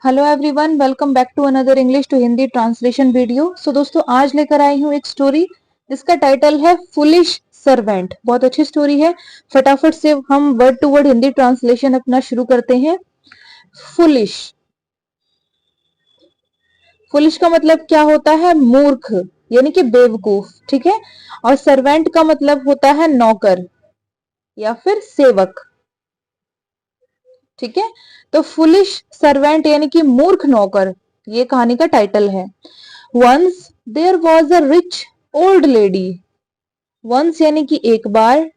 Hello everyone, welcome back to another English to Hindi translation video. So दोस्तों, आज लेकर आई हूँ एक स्टोरी जिसका टाइटल है फुलिश सर्वेंट। बहुत अच्छी स्टोरी है। फटाफट से हम word to word Hindi translation अपना शुरू करते हैं। फुलिश। फुलिश का मतलब क्या होता है? मूर्ख, यानी कि बेवकूफ। ठीक है। और सर्वेंट का मतलब होता है नौकर या फिर सेवक। ठीक है। तो फुलिश सर्वेंट यानी कि मूर्ख नौकर, ये कहानी का टाइटल है। Once there was a rich old lady. Once यानी कि एक बार,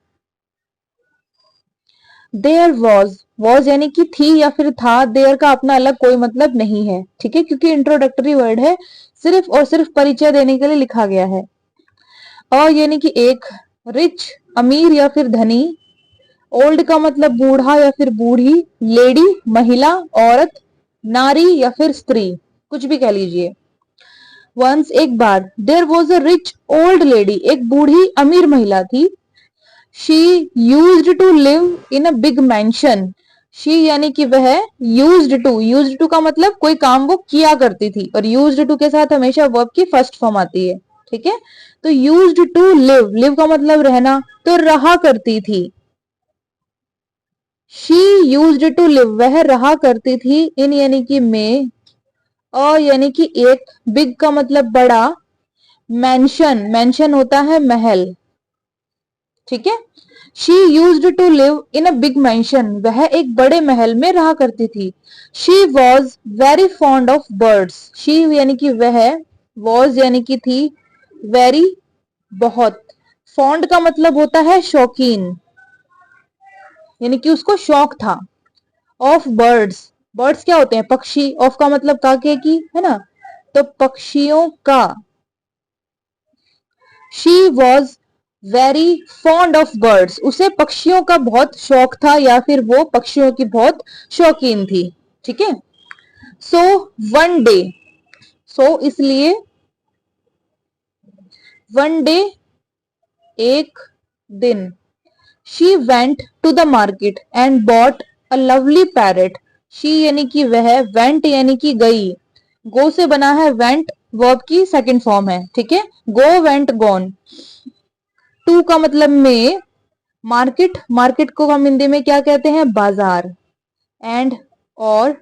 देयर वॉज यानी कि थी या फिर था। देयर का अपना अलग कोई मतलब नहीं है। ठीक है, क्योंकि इंट्रोडक्टरी वर्ड है, सिर्फ और सिर्फ परिचय देने के लिए लिखा गया है। और यानी कि एक, रिच अमीर या फिर धनी, ओल्ड का मतलब बूढ़ा या फिर बूढ़ी, लेडी महिला औरत, नारी या फिर स्त्री, कुछ भी कह लीजिए। वंस एक बार, there was a rich old lady, एक बूढ़ी अमीर महिला थी। She used to live in a big mansion. She यानी कि वह, यूज्ड टू का मतलब कोई काम वो किया करती थी, और यूज्ड टू के साथ हमेशा वर्ब की फर्स्ट फॉर्म आती है। ठीक है। तो यूज्ड टू लिव, लिव का मतलब रहना, तो रहा करती थी। शी यूज्ड टू लिव, वह रहा करती थी। इन यानी कि में, और यानी कि एक, बिग का मतलब बड़ा, मैंशन, मैंशन होता है महल। ठीक है। She used to live in a big mansion, वह एक बड़े महल में रहा करती थी। She was very fond of birds. She यानी कि वह, वॉज यानी कि थी, वेरी बहुत, फॉन्ड का मतलब होता है शौकीन, यानी कि उसको शौक था। ऑफ बर्ड्स, बर्ड्स क्या होते हैं? पक्षी। ऑफ का मतलब काके की, है ना, तो पक्षियों का। She was very fond of birds, उसे पक्षियों का बहुत शौक था, या फिर वो पक्षियों की बहुत शौकीन थी। ठीक है। सो वन डे, सो इसलिए, वन डे एक दिन, she went to the market and bought a lovely parrot. She यानी कि वह, वेंट यानी कि गई, गो से बना है वेंट, वर्ब की सेकंड फॉर्म है। ठीक है। Go went gone. टू का मतलब में, मार्केट, मार्केट को हम हिंदी में क्या कहते हैं? बाजार। एंड, और,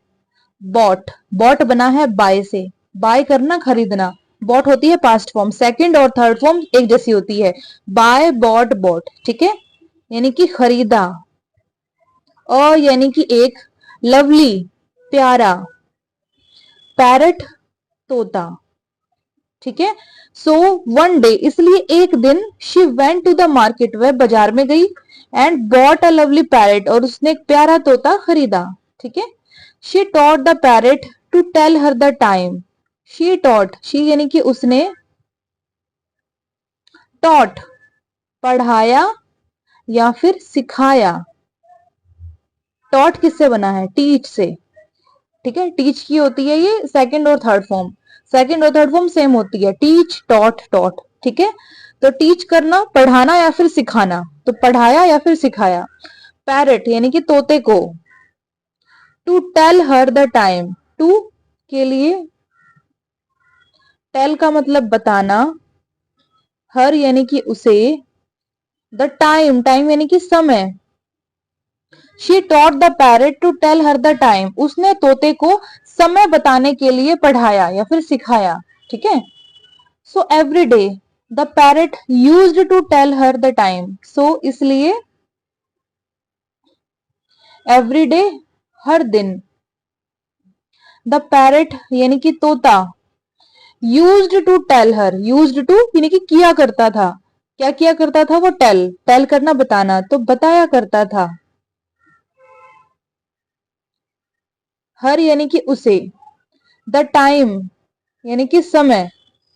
बॉट, बॉट बना है बाय से, बाय करना खरीदना। बॉट होती है पास्ट फॉर्म, सेकंड और थर्ड फॉर्म एक जैसी होती है, बाय बॉट बॉट। ठीक है, यानी कि खरीदा। और यानी कि एक, लवली प्यारा, पैरट तोता। ठीक है। सो वन डे इसलिए एक दिन, she went to the market, वह बाजार में गई, and bought a lovely parrot, और उसने एक प्यारा तोता खरीदा। ठीक है। She taught the parrot to tell her the time. She taught, she यानी कि उसने, टॉट पढ़ाया या फिर सिखाया। टॉट किससे बना है? टीच से। ठीक है, टीच की होती है ये सेकंड और थर्ड फॉर्म, सेकंड और थर्ड फॉर्म सेम होती है, टीच टॉट टॉट। ठीक है। तो टीच करना, पढ़ाना या फिर सिखाना, तो पढ़ाया या फिर सिखाया। पैरट यानी कि तोते को। To tell her the time, to के लिए, टेल का मतलब बताना, हर यानी कि उसे, द टाइम, टाइम यानी कि समय। She taught the parrot to tell her the time, उसने तोते को समय बताने के लिए पढ़ाया या फिर सिखाया। ठीक है। So every day the parrot used to tell her the time, so इसलिए, एवरी डे हर दिन, द पैरट यानी कि तोता, used to tell her, used to यानी कि किया करता था, क्या किया करता था वो? टेल, टेल करना बताना, तो बताया करता था। हर यानी कि उसे, द टाइम यानी कि समय।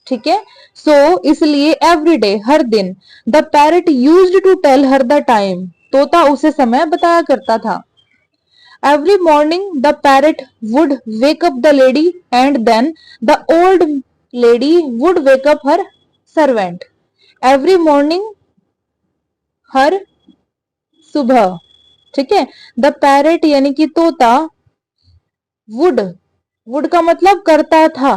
ठीक है। सो इसलिए एवरी डे हर दिन, the parrot used to tell her the time, तोता उसे समय बताया करता था। Every morning the parrot would wake up the lady, and then the old lady would wake up her servant. Every morning, हर सुबह। ठीक है। द पैरट यानी कि तोता, वुड वुड का मतलब करता था,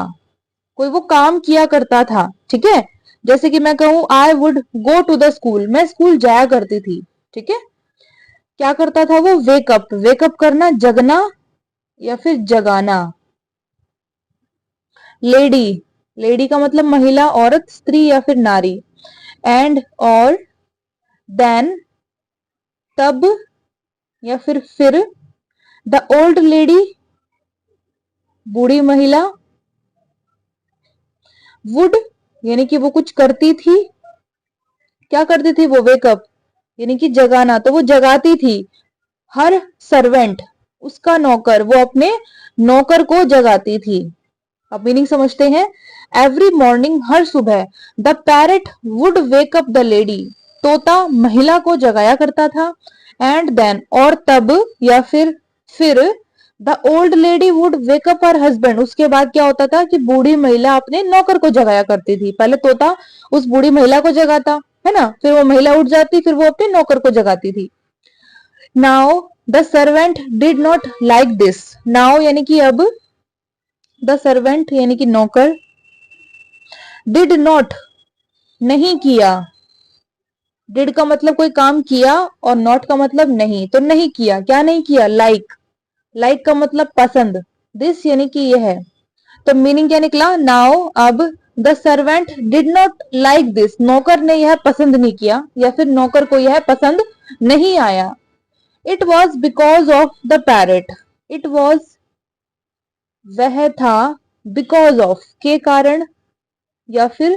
कोई वो काम किया करता था, ठीक है। जैसे कि मैं कहूं I would go to the school, मैं स्कूल जाया करती थी, ठीक है। क्या करता था वो, वेकअप, वेकअप करना, जगना या फिर जगाना। लेडी, लेडी का मतलब महिला, औरत, स्त्री या फिर नारी। एंड, और, देन, तब या फिर द ओल्ड लेडी, बूढ़ी महिला। वुड यानी कि वो कुछ करती थी, क्या करती थी वो, वेकअप यानी कि जगाना, तो वो जगाती थी। हर सर्वेंट, उसका नौकर, वो अपने नौकर को जगाती थी। अब मीनिंग समझते हैं। एवरी मॉर्निंग, हर सुबह, the parrot would wake up the lady, तोता महिला को जगाया करता था। एंड देन, और तब या फिर the old lady would wake up her husband, उसके बाद क्या होता था कि बूढ़ी महिला अपने नौकर को जगाया करती थी। पहले तोता उस बूढ़ी महिला को जगाता है ना, फिर वो महिला उठ जाती, फिर वो अपने नौकर को जगाती थी। Now the servant did not like this, now यानी कि अब, द सर्वेंट यानी कि नौकर, डिड नॉट नहीं किया, डिड का मतलब कोई काम किया और नॉट का मतलब नहीं, तो नहीं किया, क्या नहीं किया, लाइक, लाइक का मतलब पसंद, दिस यानी कि यह है। तो मीनिंग क्या निकला, नाउ अब, the servant did not like this, नौकर ने यह पसंद नहीं किया या फिर नौकर को यह पसंद नहीं आया। It was because of the parrot, it was वह था, बिकॉज ऑफ के कारण या फिर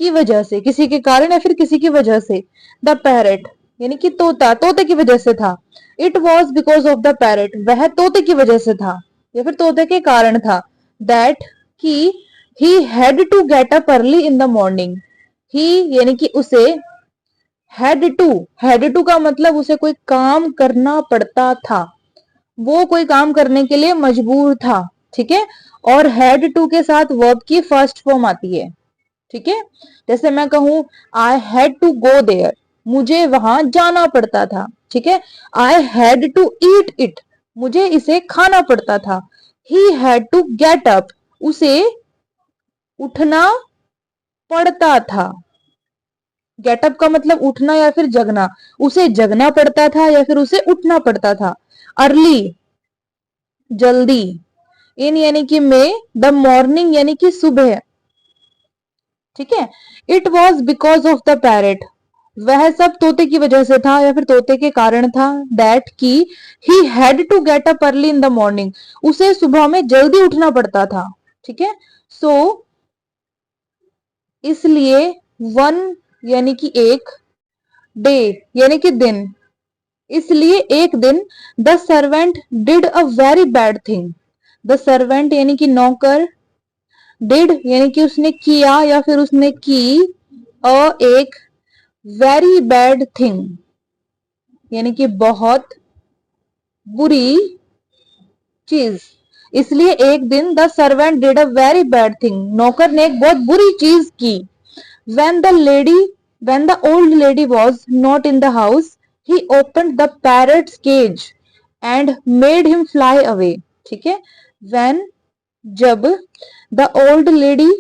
की वजह से, किसी के कारण या फिर किसी की वजह से। द पैरेट यानी कि तोता, तोते की वजह से था। It was because of the parrot, वह तोते की वजह से था या फिर तोते के कारण था। दैट कि he had to get up early in the morning, he यानी कि उसे, हैड टू का मतलब उसे कोई काम करना पड़ता था, वो कोई काम करने के लिए मजबूर था, ठीक है। और हैड टू के साथ वर्ब की फर्स्ट फॉर्म आती है, ठीक है। जैसे मैं कहूं I had to go there, मुझे वहां जाना पड़ता था, ठीक है। I had to eat it, मुझे इसे खाना पड़ता था। He had to get up, उसे उठना पड़ता था। गेटअप का मतलब उठना या फिर जगना, उसे जगना पड़ता था या फिर उसे उठना पड़ता था। अर्ली, जल्दी। इन यानी कि में, द मॉर्निंग यानी कि सुबह, ठीक है। It was because of the parrot, वह सब तोते की वजह से था या फिर तोते के कारण था। दैट की he had to get up early in the morning, उसे सुबह में जल्दी उठना पड़ता था, ठीक है। सो इसलिए, वन यानी कि एक, डे यानी कि दिन, इसलिए एक दिन, the servant did a very bad thing, the servant यानी कि नौकर, डिड यानी कि उसने किया या फिर उसने की, एक, वेरी बैड थिंग यानी कि बहुत बुरी चीज। इसलिए एक दिन, the servant did a very bad thing, नौकर ने एक बहुत बुरी चीज की। when the lady when the old lady was not in the house, he opened the parrot's cage and made him fly away, ठीक है। when, जब, the old lady,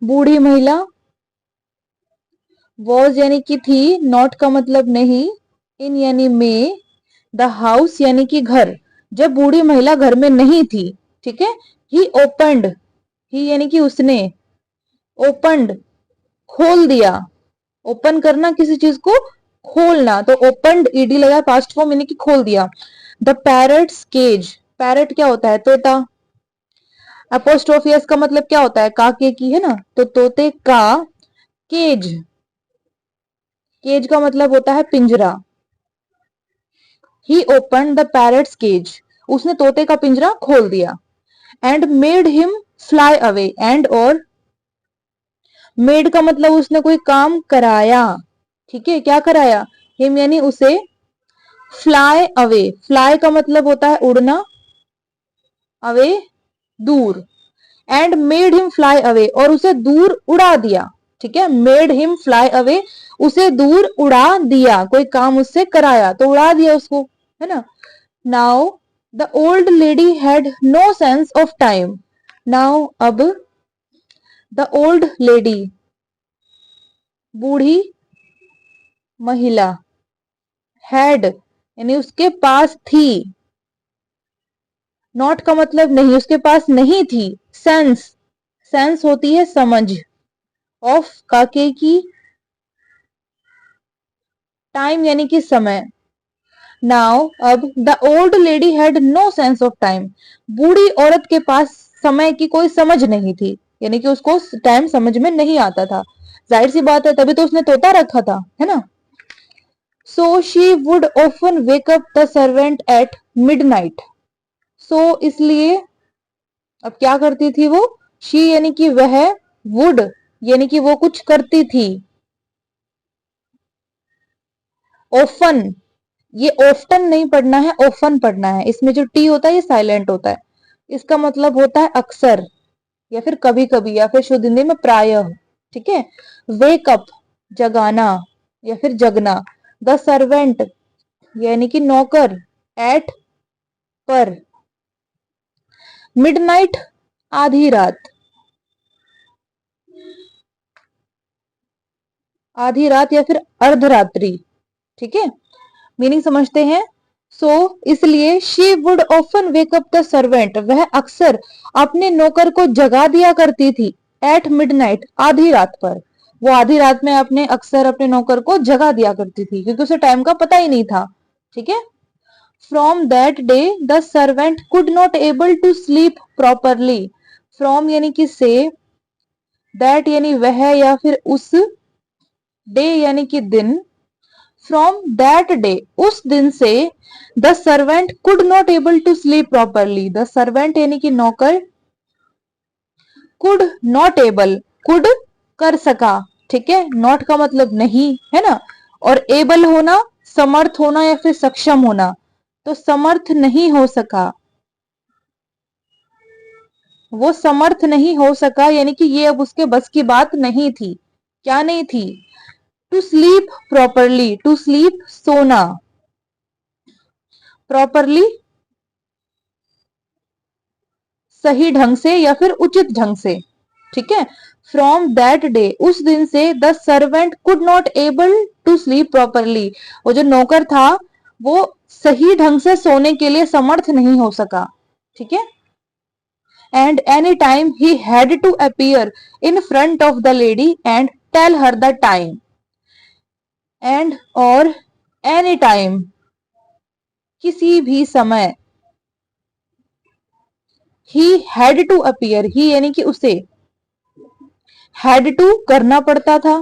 बूढ़ी महिला, was यानी कि थी, not का मतलब नहीं, in यानी में, द हाउस यानी कि घर, जब बूढ़ी महिला घर में नहीं थी, ठीक है। ही ओपनड, ही यानी कि उसने, ओपनड खोल दिया, ओपन करना किसी चीज को, खोलना, तो ओपनड ईडी लगा पास्ट फॉर्म यानी कि खोल दिया। द पैरट्स केज, पैरट क्या होता है, तोता। अपोस्ट्रोफियस का मतलब क्या होता है, काके की, है ना, तो तोते का। केज, केज का मतलब होता है पिंजरा। ही ओपन द पैरट्स केज, उसने तोते का पिंजरा खोल दिया। And made him fly away, and और, मेड का मतलब उसने कोई काम कराया, ठीक है, क्या कराया, हिम यानी उसे, फ्लाई अवे, फ्लाई का मतलब होता है उड़ना, अवे दूर। And made him fly away, और उसे दूर उड़ा दिया, ठीक है। मेड हिम फ्लाई अवे, उसे दूर उड़ा दिया, कोई काम उससे कराया तो उड़ा दिया उसको, है ना। Now the old lady had no sense of time. Now अब द ओल्ड लेडी बूढ़ी महिला, हैड यानी उसके पास थी, नॉट का मतलब नहीं, उसके पास नहीं थी, सेंस, सेंस होती है समझ, ऑफ काके की, टाइम यानी कि समय। नाउ अब the old lady had no sense of time, बूढ़ी औरत के पास समय की कोई समझ नहीं थी, यानी कि उसको टाइम समझ में नहीं आता था। जाहिर सी बात है, तभी तो उसने तोता रखा था, है ना। So she would often wake up the servant at midnight. So इसलिए अब क्या करती थी वो, शी यानी कि वह, वुड यानी कि वो कुछ करती थी, ऑफन, ये ऑफ्टन नहीं पढ़ना है, ऑफन पढ़ना है। इसमें जो टी होता है ये साइलेंट होता है। इसका मतलब होता है अक्सर या फिर कभी कभी या फिर शुद्ध हिंदी में प्रायः। ठीक है। वेक अप जगाना या फिर जगना, द सर्वेंट यानी कि नौकर, एट पर, मिडनाइट आधी रात, आधी रात या फिर अर्धरात्रि। ठीक है, मीनिंग समझते हैं। सो इसलिए she would often wake up the servant, वह अक्सर अपने नौकर को जगा दिया करती थी, एट मिडनाइट आधी रात पर। वो आधी रात में अपने अक्सर अपने नौकर को जगा दिया करती थी क्योंकि उसे टाइम का पता ही नहीं था। ठीक है। From that day the servant could not able to sleep properly. From यानी कि से, दैट यानी वह या फिर उस, डे यानी कि दिन, फ्रॉम दैट डे उस दिन से, the servant could not able to sleep properly, the servant यानी कि नौकर, कुड नॉट एबल, कुड कर सका, ठीक है, नॉट का मतलब नहीं, है ना, और एबल होना समर्थ होना या फिर सक्षम होना, तो समर्थ नहीं हो सका, वो समर्थ नहीं हो सका यानी कि ये अब उसके बस की बात नहीं थी। क्या नहीं थी, to sleep properly, to sleep सोना, प्रॉपरली सही ढंग से या फिर उचित ढंग से। ठीक है। फ्रॉम दैट डे उस दिन से, the servant could not able to sleep properly, वो जो नौकर था वो सही ढंग से सोने के लिए समर्थ नहीं हो सका। ठीक है। And any time he had to appear in front of the lady and tell her the time. And और एनी टाइम किसी भी समय, he had to appear, he यानी कि उसे, हैड टू करना पड़ता था,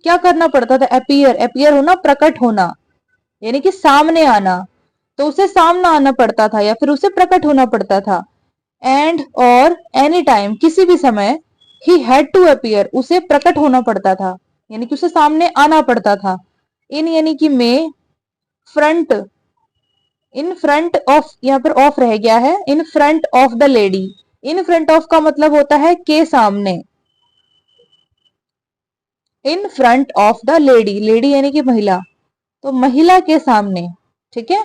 क्या करना पड़ता था, अपीयर, अपीयर होना प्रकट होना यानी कि सामने आना, तो उसे सामना आना पड़ता था या फिर उसे प्रकट होना पड़ता था। एंड और एनी टाइम किसी भी समय, ही हैड टू अपीयर उसे प्रकट होना पड़ता था यानी कि उसे सामने आना पड़ता था। इन यानी कि में, फ्रंट, इन फ्रंट ऑफ, यहाँ पर ऑफ रह गया है, इन front of the lady, in front of का मतलब होता है के सामने, इन front of the lady, lady यानी कि महिला, तो महिला के सामने। ठीक है।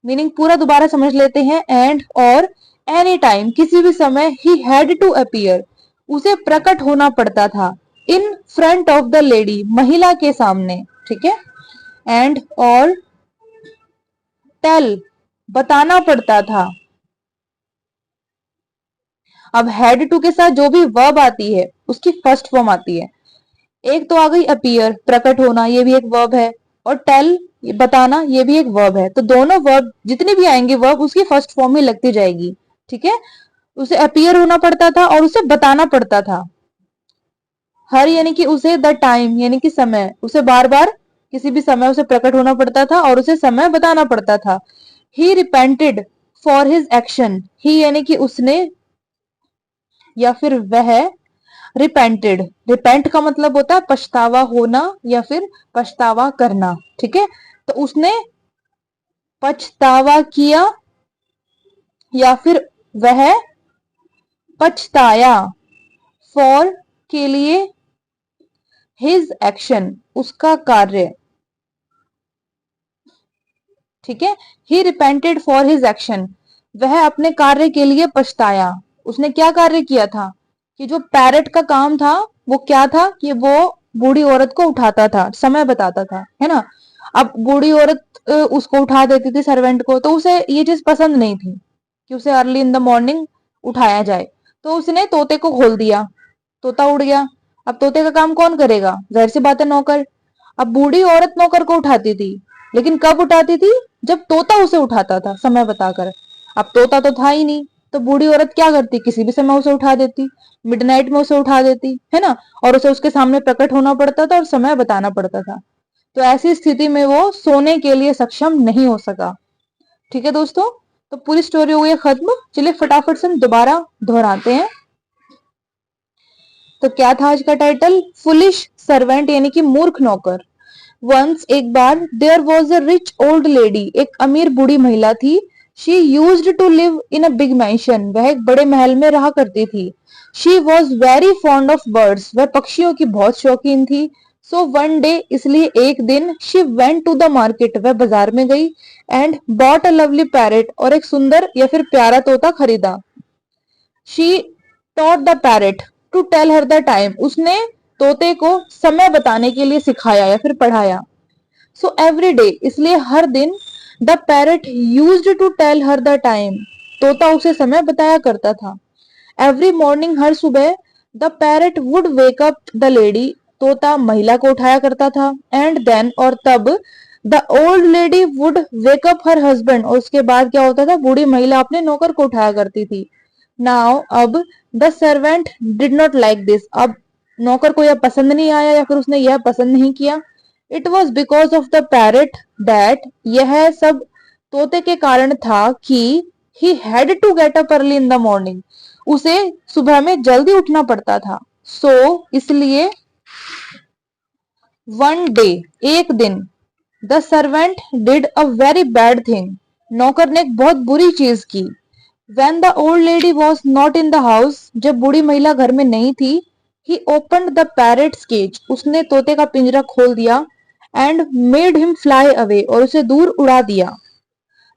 मीनिंग पूरा दोबारा समझ लेते हैं। एंड और एनी टाइम किसी भी समय, ही हैड टू अपीयर उसे प्रकट होना पड़ता था, in front of the lady महिला के सामने। ठीक है। एंड और टेल बताना पड़ता था। अब हैड टू के साथ जो भी वर्ब आती है उसकी फर्स्ट फॉर्म आती है। एक तो आ गई अपीयर प्रकट होना, ये भी एक वर्ब है, और टेल बताना, ये भी एक वर्ब है। तो दोनों वर्ब जितने भी आएंगे वर्ब उसकी फर्स्ट फॉर्म ही लगती जाएगी। ठीक है। उसे अपीयर होना पड़ता था और उसे बताना पड़ता था। हर यानी कि उसे, द टाइम यानी कि समय, उसे बार बार किसी भी समय उसे प्रकट होना पड़ता था और उसे समय बताना पड़ता था। He repented for his action, ही यानी कि उसने या फिर वह, रिपेंटेड, रिपेंट का मतलब होता है पछतावा होना या फिर पछतावा करना। ठीक है। तो उसने पछतावा किया या फिर वह पछताया, फॉर के लिए, हिज एक्शन उसका कार्य, ठीक है। ही रिपेंटेड फॉर हिज एक्शन, वह अपने कार्य के लिए पछताया। उसने क्या कार्य किया था कि जो पैरेट का काम था वो क्या था कि वो बूढ़ी औरत को उठाता था, समय बताता था, है ना। अब बूढ़ी औरत उसको उठा देती थी सर्वेंट को, तो उसे ये चीज पसंद नहीं थी कि उसे अर्ली इन द मॉर्निंग उठाया जाए। तो उसने तोते को खोल दिया, तोता उड़ गया। अब तोते का काम कौन करेगा, जाहिर सी बात है नौकर। अब बूढ़ी औरत नौकर को उठाती थी, लेकिन कब उठाती थी, जब तोता उसे उठाता था समय बताकर। अब तोता तो था ही नहीं, तो बूढ़ी औरत क्या करती, किसी भी समय उसे उठा देती, मिडनाइट में उसे उठा देती, है ना। और उसे उसके सामने प्रकट होना पड़ता था और समय बताना पड़ता था। तो ऐसी स्थिति में वो सोने के लिए सक्षम नहीं हो सका। ठीक है दोस्तों, तो पूरी स्टोरी हो गई खत्म। चलिए फटाफट से हम दोबारा दोहराते हैं। तो क्या था आज का टाइटल, फुलिश सर्वेंट यानी कि मूर्ख नौकर। वंस एक बार, there was a rich old lady, एक अमीर बूढ़ी महिला थी। She used to live in a big mansion, वह एक बड़े महल में रहा करती थी। She was very fond of birds, वह पक्षियों की बहुत शौकीन थी। सो वन डे, इसलिए एक दिन, she went to the market, वह बाजार में गई। And bought a lovely parrot, और एक सुंदर या फिर प्यारा तोता खरीदा। She taught the parrot to tell her the time, उसने तोते को समय बताने के लिए सिखाया या फिर पढ़ाया। सो एवरी डे, इसलिए हर दिन, the parrot used to tell her the time, तोता उसे समय बताया करता था। एवरी मॉर्निंग, हर सुबह, the parrot would wake up the lady, तोता महिला को उठाया करता था। एंड देन, और तब, the old lady would wake up her husband, और उसके बाद क्या होता था, बूढ़ी महिला अपने नौकर को उठाया करती थी। नाउ अब, the servant did not like this, अब नौकर को यह पसंद नहीं आया या फिर उसने यह पसंद नहीं किया। It was because of the parrot that, यह सब तोते के कारण था कि he had to get up early in the morning, उसे सुबह में जल्दी उठना पड़ता था। सो इसलिए, वन डे, एक दिन, the servant did a very bad thing, नौकर ने एक बहुत बुरी चीज की। When the old lady was not in the house, जब बूढ़ी महिला घर में नहीं थी, he opened the parrot's cage, उसने तोते का पिंजरा खोल दिया। and made him fly away, और उसे दूर उड़ा दिया।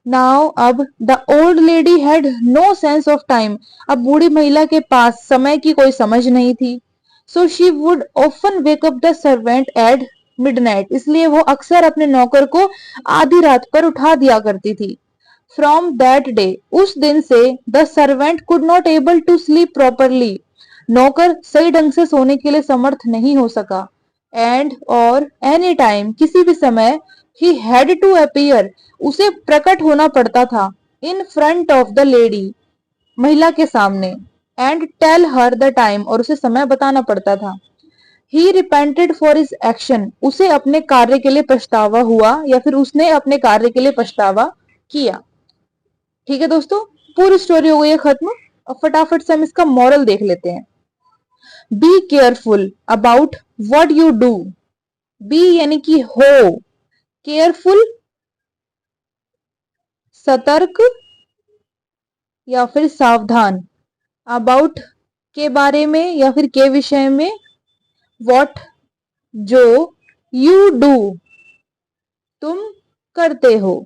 Now अब, the old lady had no sense of time, अब बूढ़ी महिला के पास समय की कोई समझ नहीं थी। So she would often wake up the servant at midnight, इसलिए वो अक्सर अपने नौकर को आधी रात पर उठा दिया करती थी। फ्रॉम दैट डे, उस दिन से, the servant could not able to sleep properly, नौकर सही ढंग से सोने के लिए समर्थ नहीं हो सका। एंड और एनी टाइम, किसी भी समय, ही हैड टू अपीयर, उसे प्रकट होना पड़ता था। In front of the lady, महिला के सामने। And tell her the time, और उसे समय बताना पड़ता था। He repented for his action, उसे अपने कार्य के लिए पछतावा हुआ या फिर उसने अपने कार्य के लिए पछतावा किया। ठीक है दोस्तों, पूरी स्टोरी हो गई है खत्म। अब फटाफट से हम इसका मॉरल देख लेते हैं। Be careful about what you do, be यानी कि हो, केयरफुल सतर्क या फिर सावधान, अबाउट के बारे में या फिर के विषय में, व्हाट जो, यू डू तुम करते हो।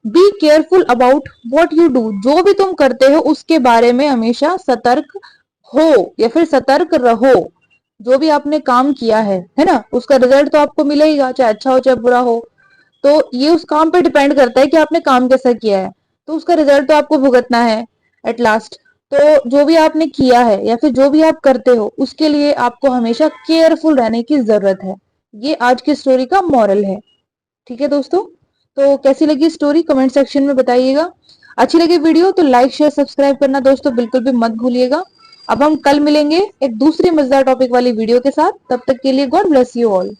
B careful about what you do, जो भी तुम करते हो उसके बारे में हमेशा सतर्क हो या फिर सतर्क रहो। जो भी आपने काम किया है ना, उसका रिजल्ट तो आपको मिलेगा, चाहे अच्छा हो चाहे बुरा हो। तो ये उस काम पे डिपेंड करता है कि आपने काम कैसा किया है, तो उसका रिजल्ट तो आपको भुगतना है एट लास्ट। तो जो भी आपने किया है या फिर जो भी आप करते हो उसके लिए आपको हमेशा केयरफुल रहने की जरूरत है। ये आज की स्टोरी का मॉरल है। ठीक है दोस्तों, तो कैसी लगी स्टोरी कमेंट सेक्शन में बताइएगा। अच्छी लगी वीडियो तो लाइक शेयर सब्सक्राइब करना दोस्तों बिल्कुल भी मत भूलिएगा। अब हम कल मिलेंगे एक दूसरी मजेदार टॉपिक वाली वीडियो के साथ, तब तक के लिए गॉड ब्लेस यू ऑल।